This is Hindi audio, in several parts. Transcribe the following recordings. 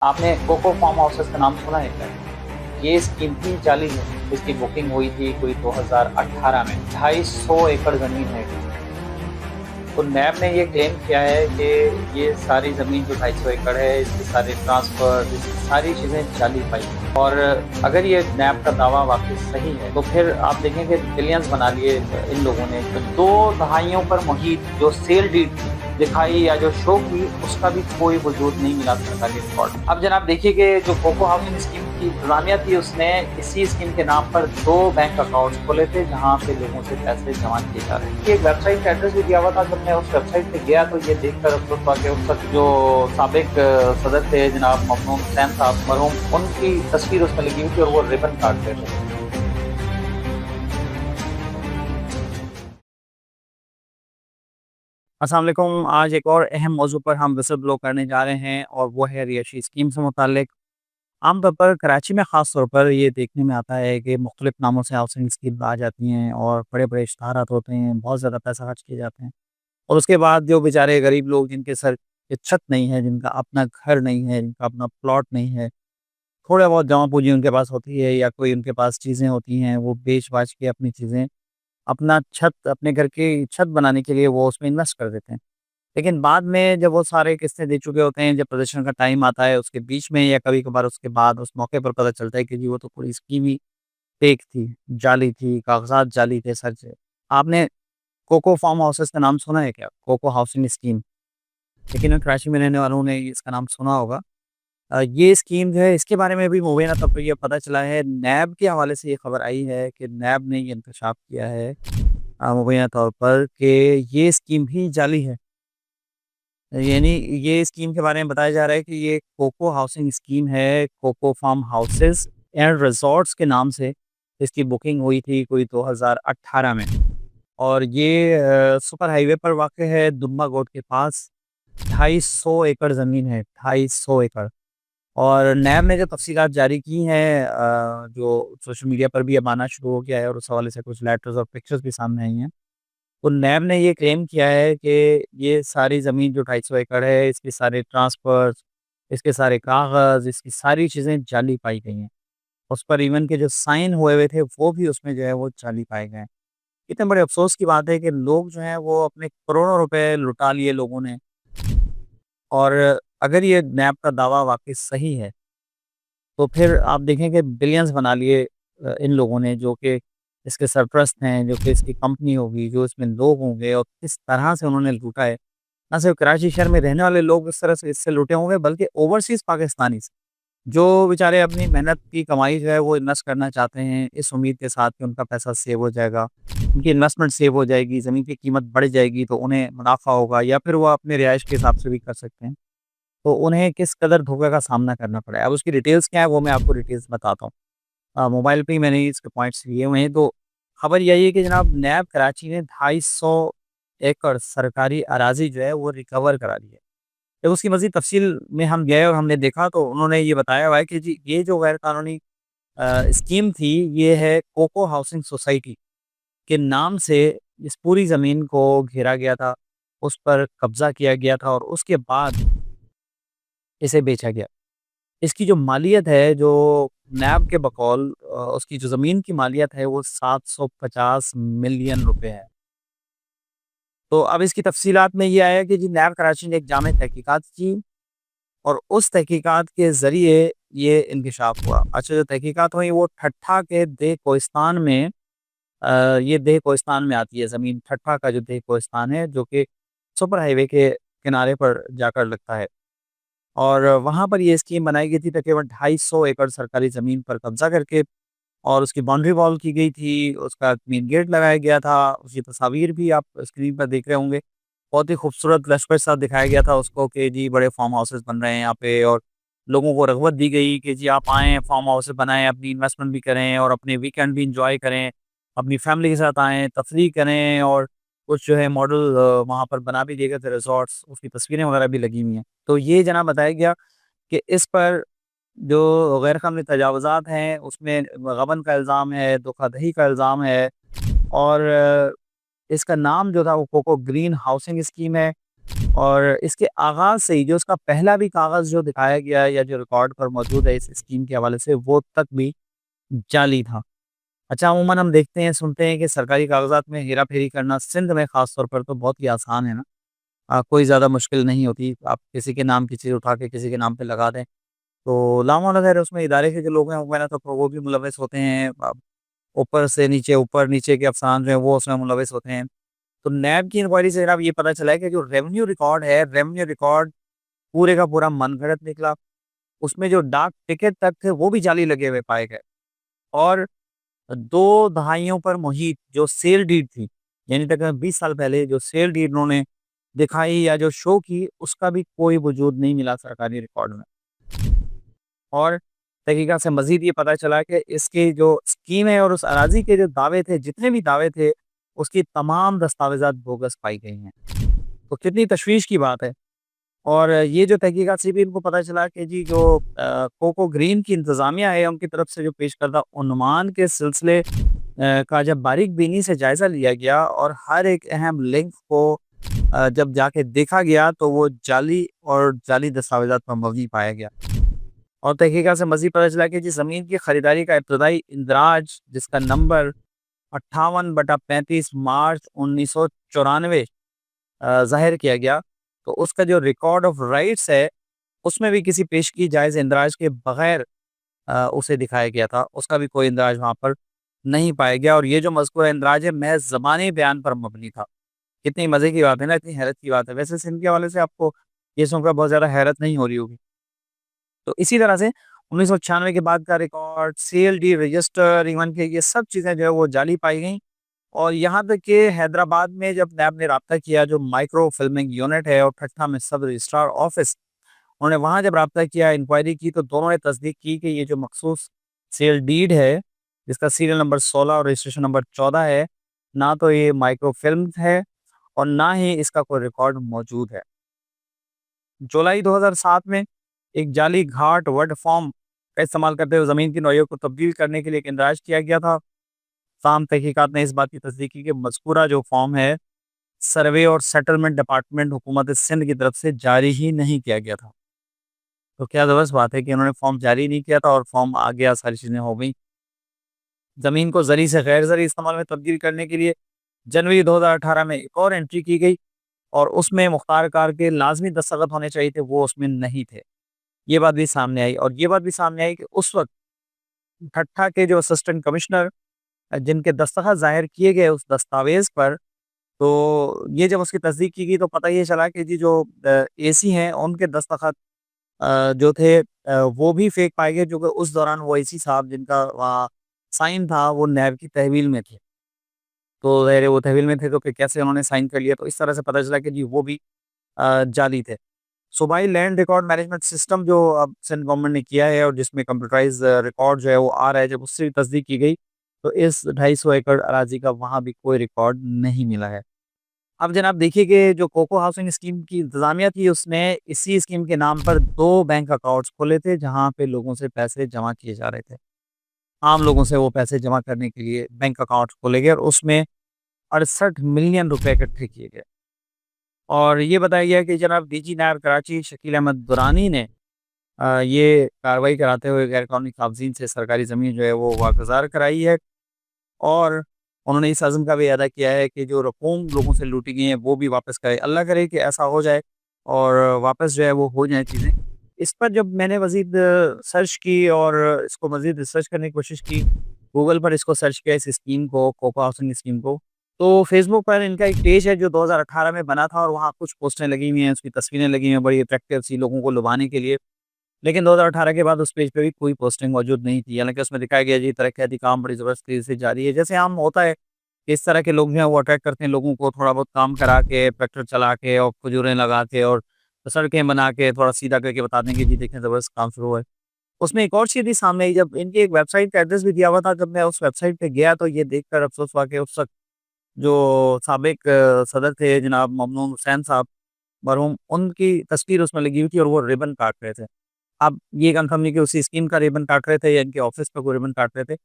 आपने कोको फार्म हाउसेस का नाम सुना है क्या? ये स्कीम ही जाली है। इसकी बुकिंग हुई थी कोई 2018 में। 250 एकड़ ज़मीन है। तो नैब ने ये क्लेम किया है कि ये सारी ज़मीन जो 250 एकड़ है, इसके सारे ट्रांसफ़र, इसकी सारी चीज़ें जाली पाई हैं। और अगर ये नैब का दावा वाक़ई सही है, तो फिर आप देखेंगे बिलियंस बना लिए इन लोगों ने। तो 2 दहाइयों पर मुहित जो सेल डीड थी, दिखाई या जो शो की, उसका भी कोई वजूद नहीं मिला सरकारी रिकॉर्ड। अब जनाब देखिए कि जो कोको हाउसिंग स्कीम की इंतजामिया थी, उसने इसी स्कीम के नाम पर 2 बैंक अकाउंट्स खोले थे, जहाँ पे लोगों से पैसे जमा किए जा रहे थे। एक वेबसाइट का एड्रेस भी दिया हुआ था। जब मैं उस वेबसाइट पे गया तो ये देखकर अफसोस हुआ कि उस वक्त जो साबिक सदर थे जनाब ममनून हुसैन साहब मरहूम, उनकी तस्वीर उसमें लगी हुई थी और वो रिबन काट रहे थे। अस्सलाम वालेकुम। आज एक और अहम मौजू पर हम विज़िट ब्लो करने जा रहे हैं और वो है रिहायशी स्कीम से मुताल्लिक। आम तौर पर कराची में ख़ास तौर पर ये देखने में आता है कि मुख्तलिफ़ नामों से हाउसिंग स्कीम आ जाती हैं और बड़े-बड़े इश्तहारात होते हैं, बहुत ज़्यादा पैसा खर्च किए जाते हैं। और उसके बाद जो बेचारे गरीब लोग जिनके सर पे छत नहीं है, जिनका अपना घर नहीं है, जिनका अपना प्लॉट नहीं है, थोड़ा बहुत जमा पूँजी उनके पास होती है या कोई उनके पास चीज़ें होती हैं, वो बेच-बाच के अपनी चीज़ें अपना छत अपने घर की छत बनाने के लिए वो उसमें इन्वेस्ट कर देते हैं। लेकिन बाद में जब वो सारे किस्तें दे चुके होते हैं, जब पोज़ीशन का टाइम आता है, उसके बीच में या कभी-कभार उसके बाद उस मौके पर पता चलता है कि जी वो तो पूरी स्कीम ही फ़ेक थी, जाली थी, कागज़ात जाली थे सर से। आपने कोको फार्म हाउसेज़ का नाम सुना है क्या? Coco housing scheme. यकीनन कराची में रहने वालों ने इसका नाम सुना होगा। ये स्कीम जो है इसके बारे में भी मुबीना तौर पे ये पता चला है, नैब के हवाले से ये खबर आई है कि नैब ने ये इंकशाफ किया है मुबीना तौर पर कि ये स्कीम ही जाली है। यानी ये स्कीम के बारे में बताया जा रहा है कि ये कोको हाउसिंग स्कीम है, Coco farm houses and resorts के नाम से इसकी बुकिंग हुई थी कोई 2018 में। और ये सुपर हाईवे पर वाक़ है, दुम्बा गोट के पास। 250 एकड़ ज़मीन है, 250 एकड़। और नैब ने जो तफ़सीलात जारी की हैं जो सोशल मीडिया पर भी अब आना शुरू हो गया है और उस हवाले से कुछ लेटर्स और पिक्चर्स भी सामने आई हैं। तो नैब ने ये क्लेम किया है कि ये सारी ज़मीन जो 250 एकड़ है, इसके सारे ट्रांसफ़र्स, इसके सारे कागज़, इसकी सारी चीज़ें जाली पाई गई हैं। उस पर इवन के जो साइन हुए हुए थे, वो भी उसमें जो है वो जाली पाए गए हैं। इतने बड़े अफ़सोस की बात है कि लोग जो हैं वो अपने करोड़ों रुपए लुटा लिए लोगों ने। और अगर ये नैब का दावा वाक़ई सही है, तो फिर आप देखें कि बिलियंस बना लिए इन लोगों ने जो कि इसके सरपरस्त हैं, जो कि इसकी कंपनी होगी, जो इसमें लोग होंगे और किस तरह से उन्होंने लूटा है। ना सिर्फ कराची शहर में रहने वाले लोग इस तरह से इससे लूटे होंगे बल्कि ओवरसीज़ पाकिस्तानीज़, जो बेचारे अपनी मेहनत की कमाई जो है वो इन्वेस्ट करना चाहते हैं, इस उम्मीद के साथ कि उनका पैसा सेव हो जाएगा, उनकी इन्वेस्टमेंट सेव हो जाएगी, ज़मीन की कीमत बढ़ जाएगी तो उन्हें मुनाफ़ा होगा या फिर वो अपने रिहाइश के हिसाब से भी कर सकते हैं। तो उन्हें किस कदर धोखे का सामना करना पड़ा है। अब उसकी डिटेल्स क्या है वो मैं आपको डिटेल्स बताता हूँ। मोबाइल पे ही मैंने इसके पॉइंट्स लिए हुए हैं। तो खबर यही है कि जनाब नैब कराची ने 250 एकड़ सरकारी अराज़ी जो है वो रिकवर करा ली है। जब उसकी मज़ीद तफ़सील में हम गए और हमने देखा तो उन्होंने ये बताया हुआ है कि जी ये जो गैर कानूनी स्कीम थी, ये है कोको हाउसिंग सोसाइटी के नाम से इस पूरी ज़मीन को घेरा गया था, उस पर कब्ज़ा किया गया था और उसके बाद इसे बेचा गया। इसकी जो मालियत है, जो नैब के बकौल उसकी जो ज़मीन की मालियत है वो 750 मिलियन रुपए है। तो अब इसकी तफ़सीलात में ये आया कि जी नैब कराची ने एक जामे तहकीकात की और उस तहकीकात के ज़रिए ये इंकशाफ हुआ। अच्छा, जो तहकीकात हुई वो ठट्ठा के देह कोहिस्तान में ये देह कोहिस्तान में आती है ज़मीन। ठट्ठा का जो देह कोहिस्तान है जो कि सुपर हाईवे के किनारे पर जाकर लगता है। और वहाँ पर ये स्कीम बनाई गई थी तकरीबन 250 एकड़ सरकारी ज़मीन पर कब्ज़ा करके और उसकी बाउंड्री वॉल की गई थी, उसका मेन गेट लगाया गया था, उसकी तस्वीर भी आप स्क्रीन पर देख रहे होंगे। बहुत ही खूबसूरत लश्कर साथ दिखाया गया था उसको कि जी बड़े फार्म हाउसेज़ बन रहे हैं यहाँ पे और लोगों को रग़बत दी गई कि जी आप आएँ, फार्म हाउसेज़ बनाएँ, अपनी इन्वेस्टमेंट भी करें और अपने वीकेंड भी एन्जॉय करें, अपनी फैमिली के साथ आएँ, तफरीह करें और कुछ जो है मॉडल वहाँ पर बना भी दिए गए थे रिज़ॉर्ट्स, उसकी तस्वीरें वगैरह भी लगी हुई हैं। तो ये जना बताया गया कि इस पर जो गैर कानूनी तजावुज़ात हैं, उसमें गबन का इल्ज़ाम है, धोखाधड़ी का इल्ज़ाम है और इसका नाम जो था वो कोको ग्रीन हाउसिंग स्कीम है। और इसके आगाज़ से ही जो उसका पहला भी कागज़ जो दिखाया गया या जो रिकॉर्ड पर मौजूद है इस स्कीम के हवाले से, वो तक भी जाली था। अच्छा, अमूमन हम देखते हैं, सुनते हैं कि सरकारी कागज़ात में हेरा-फेरी करना सिंध में ख़ास तौर पर तो बहुत ही आसान है ना। कोई ज़्यादा मुश्किल नहीं होती। आप किसी के नाम की चीज़ उठा के किसी के नाम पे लगा दें, तो लामौला ख़ैर उसमें इदारे के जो लोग हैं वगैरह तो वो भी मुलव्वस होते हैं। ऊपर से नीचे, ऊपर नीचे के अफ़सरान जो हैं वो उसमें मुलव्वस होते हैं। तो नैब की इंक्वायरी से जनाब ये पता चला है कि जो रेवेन्यू रिकॉर्ड है, रेवेन्यू रिकॉर्ड पूरे का पूरा मनगढ़ंत निकला। उसमें जो डाक टिकट तक थे वो भी जाली लगे हुए पाए गए और 2 दहाइयों पर मुहित जो सेल डीड थी, यानी तकरीबन 20 साल पहले जो सेल डीड उन्होंने दिखाई या जो शो की, उसका भी कोई वजूद नहीं मिला सरकारी रिकॉर्ड में। और तहकीकात से मज़ीद ये पता चला कि इसकी जो स्कीम है और उस अराज़ी के जो दावे थे, जितने भी दावे थे, उसकी तमाम दस्तावेज़ात बोगस पाई गई हैं। तो कितनी तशवीश की बात है। और ये जो तहकीकात से भी इनको पता चला कि जी जो कोको ग्रीन की इंतज़ामिया है, उनकी तरफ से जो पेश करदा उन्वान के सिलसिले का जब बारीक बीनी से जायज़ा लिया गया और हर एक अहम लिंक को जब जाके देखा गया, तो वो जाली और जाली दस्तावेज़ात पर मबनी पाया गया। और तहकीकात से मज़ीद पता चला कि जी ज़मीन की खरीदारी का इब्तदाई इंदराज जिसका नंबर 58/35 मार्च 1994 ज़ाहिर किया गया, तो उसका जो रिकॉर्ड ऑफ राइट्स है, उसमें भी किसी पेशगी जायज़ इंदराज के बगैर उसे दिखाया गया था। उसका भी कोई इंदराज वहाँ पर नहीं पाया गया और ये जो मज़कूरा इंदराज है महज़ ज़बानी बयान पर मबनी था। कितनी मज़े की बात है ना, इतनी हैरत की बात है। वैसे सिंध के हवाले से आपको ये सुनकर बहुत ज़्यादा हैरत नहीं हो रही होगी। तो इसी तरह से 1996 के बाद का रिकॉर्ड, सीएलडी रजिस्टर, इवन के ये सब चीज़ें जो है वो जाली पाई गईं। और यहाँ तक कि हैदराबाद में जब नैब ने राब्ता किया, जो माइक्रो फिल्मिंग यूनिट है और ठट्ठा में सब रजिस्ट्रार ऑफिस, उन्होंने वहाँ जब राब्ता किया, इंक्वायरी की, तो दोनों ने तस्दीक की कि ये जो मखसूस सेल डीड है, जिसका सीरियल नंबर 16 और रजिस्ट्रेशन नंबर 14 है, ना तो ये माइक्रो फिल्म है और ना ही इसका कोई रिकॉर्ड मौजूद है। जुलाई 2007 में एक जाली घाट वर्ड फॉर्म का इस्तेमाल करते हुए ज़मीन की नौइयत को तब्दील करने के लिए एक इंदराज किया गया था। ताहम तहकीकात ने इस बात की तस्दीक की कि मज़कूरा जो फॉर्म है, सर्वे और सेटलमेंट डिपार्टमेंट हुकूमत सिंध की तरफ से जारी ही नहीं किया गया था। तो क्या ज़बरदस्त बात है कि उन्होंने फॉर्म जारी नहीं किया था और फॉर्म आ गया, सारी चीज़ें हो गई। ज़मीन को ज़री से गैर ज़री इस्तेमाल में तब्दील करने के लिए जनवरी 2018 में एक और एंट्री की गई और उसमें मुख्तार कार के लाज़मी दस्तखत होने चाहिए थे, वो उसमें नहीं थे। ये बात भी सामने आई और ये बात भी सामने आई कि उस वक़्त ठट्ठा के जो असिस्टेंट कमिश्नर जिनके दस्तखत ज़ाहिर किए गए उस दस्तावेज़ पर, तो ये जब उसकी तस्दीक की गई तो पता ये चला कि जी जो एसी हैं उनके दस्तखत जो थे वो भी फेक पाए गए, जो कि उस दौरान वो एसी साहब जिनका वहाँ साइन था वो नैब की तहवील में थे। तो ज़ाहिर है वो तहवील में थे तो फिर कैसे उन्होंने साइन कर लिया, तो इस तरह से पता चला कि जी वो भी जाली थे। सूबाई लैंड रिकॉर्ड मैनेजमेंट सिस्टम जो अब सिंध गवर्नमेंट ने किया है और जिसमें कंप्यूटराइज़ रिकॉर्ड जो है वो आ रहा है, जब उससे भी तस्दीक की गई, तो इस 250 एकड़ अराज़ी का वहाँ भी कोई रिकॉर्ड नहीं मिला है। अब जनाब देखिए कि जो कोको हाउसिंग स्कीम की इंतज़ामिया थी, उसने इसी स्कीम के नाम पर 2 बैंक अकाउंट्स खोले थे, जहाँ पे लोगों से पैसे जमा किए जा रहे थे। आम लोगों से वो पैसे जमा करने के लिए बैंक अकाउंट्स खोले गए और उसमें 68 मिलियन रुपए इकट्ठे किए गए। और ये बताया गया कि जनाब डीजी नैब कराची शकील अहमद दुरानी ने ये कार्रवाई कराते हुए गैर कानूनी काबज़ीन से सरकारी ज़मीन जो है वो वागुज़ार कराई है और उन्होंने इस अज़्म का भी अदा किया है कि जो रकूम लोगों से लूटी गई हैं वो भी वापस करें। अल्लाह करे कि ऐसा हो जाए और वापस जो है वो हो जाएँ चीज़ें। इस पर जब मैंने मज़ीद सर्च की और इसको मज़ीद रिसर्च करने की कोशिश की, गूगल पर इसको सर्च किया इस स्कीम को, कोको हाउसिंग स्कीम को, तो फ़ेसबुक पर इनका एक पेज है जो 2018 में बना था और वहाँ कुछ पोस्टें लगी हुई हैं, उसकी तस्वीरें लगी हुई हैं बड़ी अट्रैक्टिव सी लोगों को लुभाने के लिए। लेकिन 2018 के बाद उस पेज पे भी कोई पोस्टिंग मौजूद नहीं थी। हालाँकि उसमें दिखाया गया जी तरक्याती काम बड़ी ज़बरदस्त तेज़ी से जारी है। जैसे आम होता है कि इस तरह के लोग जो हैं वो अट्रैक्ट करते हैं लोगों को थोड़ा बहुत काम करा के, ट्रैक्टर चला के और खजूरें लगा के और सड़कें बना के थोड़ा सीधा करके बता दें कि जी देखें ज़बरदस्त काम शुरू हुआ है। उसमें एक और चीज़ भी सामने आई जब इनकी एक वेबसाइट का एड्रेस भी दिया हुआ था, जब मैं उस वेबसाइट पे गया तो ये देखकर अफ़सोस हुआ कि उस वक़्त जो साबिक सदर थे जनाब ममनून हुसैन साहब मरहूम, उनकी तस्वीर उसमें लगी हुई थी और वो रिबन काट रहे थे। अब ये कन्फर्म नहीं कि उसी स्कीम का रिबन काट रहे थे या इनके ऑफ़िस का कोई रिबन काट रहे थे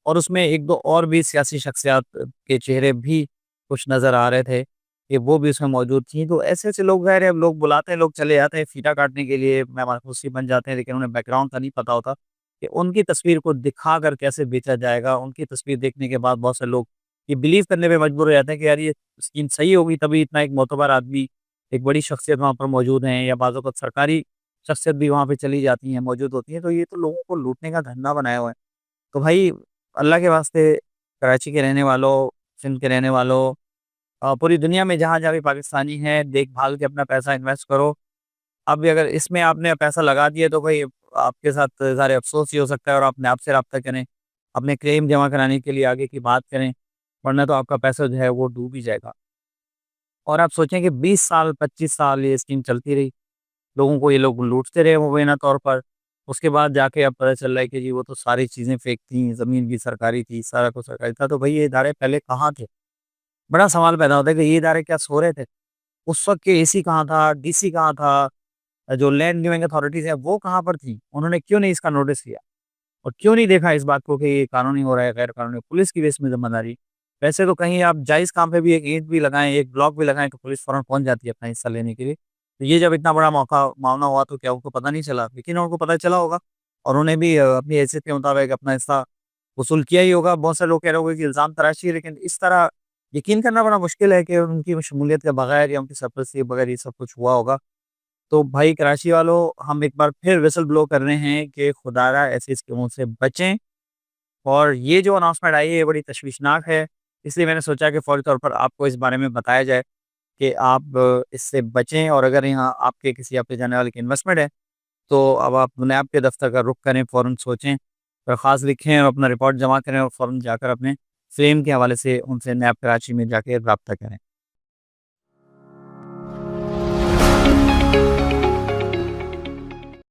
और उसमें 1-2 और भी सियासी शख्सियात के चेहरे भी कुछ नज़र आ रहे थे। कि वो भी उसमें मौजूद थी। तो ऐसे-ऐसे लोग ज़ाहिर है अब लोग बुलाते हैं, लोग चले जाते हैं फीता काटने के लिए, मेहमान खुशी बन जाते हैं, लेकिन उन्हें बैकग्राउंड का नहीं पता होता कि उनकी तस्वीर को दिखाकर कैसे बेचा जाएगा। उनकी तस्वीर देखने के बाद बहुत से लोग ये बिलीव करने पे मजबूर हो जाते हैं कि यार ये स्कीम सही होगी तभी इतना एक मोतबर आदमी, एक बड़ी शख्सियत वहाँ पर मौजूद हैं या बाज़ औक़ात सरकारी शख्सियत भी वहाँ पे चली जाती हैं, मौजूद होती हैं, तो ये तो लोगों को लूटने का धंधा बनाया हुआ है। तो भाई अल्लाह के वास्ते कराची के रहने वालों, सिंध के रहने वालों पूरी दुनिया में जहाँ-जहाँ भी पाकिस्तानी हैं, देख-भाल के अपना पैसा इन्वेस्ट करो। अब भी अगर इसमें आपने पैसा लगा दिया तो भई आपके साथ ज़ाहिर है अफ़सोस ही हो सकता है और अपने आप से राब्ता करें, अपने क्लेम जमा कराने के लिए आगे की बात करें, वरना तो आपका पैसा जो है वो डूब ही जाएगा। और आप सोचें कि 20 साल, 25 साल ये स्कीम चलती रही, लोगों को ये लोग लूटते रहे मुबैना तौर पर, उसके बाद जाके अब पता चल रहा है कि जी वो तो सारी चीज़ें फ़ेक थी, ज़मीन भी सरकारी थी, सारा कुछ सरकारी था, तो भई ये इदारे पहले कहाँ थे? बड़ा सवाल पैदा होता है कि ये इदारे क्या सो रहे थे? उस वक़्त के एसी कहाँ था? डीसी कहाँ था? जो लैंड लीविंग अथॉरिटीज़ हैं, वो कहाँ पर थी? उन्होंने क्यों नहीं इसका नोटिस लिया? और क्यों नहीं देखा इस बात को कि ये कानूनी हो रहा है, गैर कानूनी? पुलिस की भी इसमें ज़िम्मेदारी। वैसे तो कहीं आप जायज़ काम पे भी एक ईंट भी लगाएँ, एक ब्लॉक भी लगाएँ, तो पुलिस फ़ौरन पहुँच जाती है अपना हिस्सा लेने के लिए। तो ये जब इतना बड़ा मौका मामला हुआ तो क्या उनको पता नहीं चला? यकीनन उनको पता चला होगा और उन्हें भी अपनी हैसियत के मुताबिक अपना हिस्सा वसूल किया ही होगा। बहुत सारे लोग कह रहे होंगे कि इल्ज़ाम तराशी है, लेकिन इस तरह यकीन करना बड़ा मुश्किल है कि उनकी शमूलियत के बगैर या उनकी सरपरस्ती के बगैर ये सब कुछ हुआ होगा। तो भाई कराची वालों, हम एक बार फिर व्हिसल ब्लो कर रहे हैं कि खुदारा ऐसी स्कीमों से बचें और ये जो अनाउंसमेंट आई है ये बड़ी तशवीशनाक है। इसलिए मैंने सोचा कि फ़ौरी तौर पर आपको इस बारे में बताया जाए कि आप इससे बचें और अगर यहाँ आपके किसी आपके जाने वाले की इन्वेस्टमेंट है, तो अब आप नैब के दफ़्तर का रुख करें, फ़ौरन सोचें, दरख़्वास्त लिखें और अपना रिपोर्ट जमा करें और फ़ौरन जाकर अपने क्लेम के हवाले से उनसे नैब कराची में जाके राब्ता करें।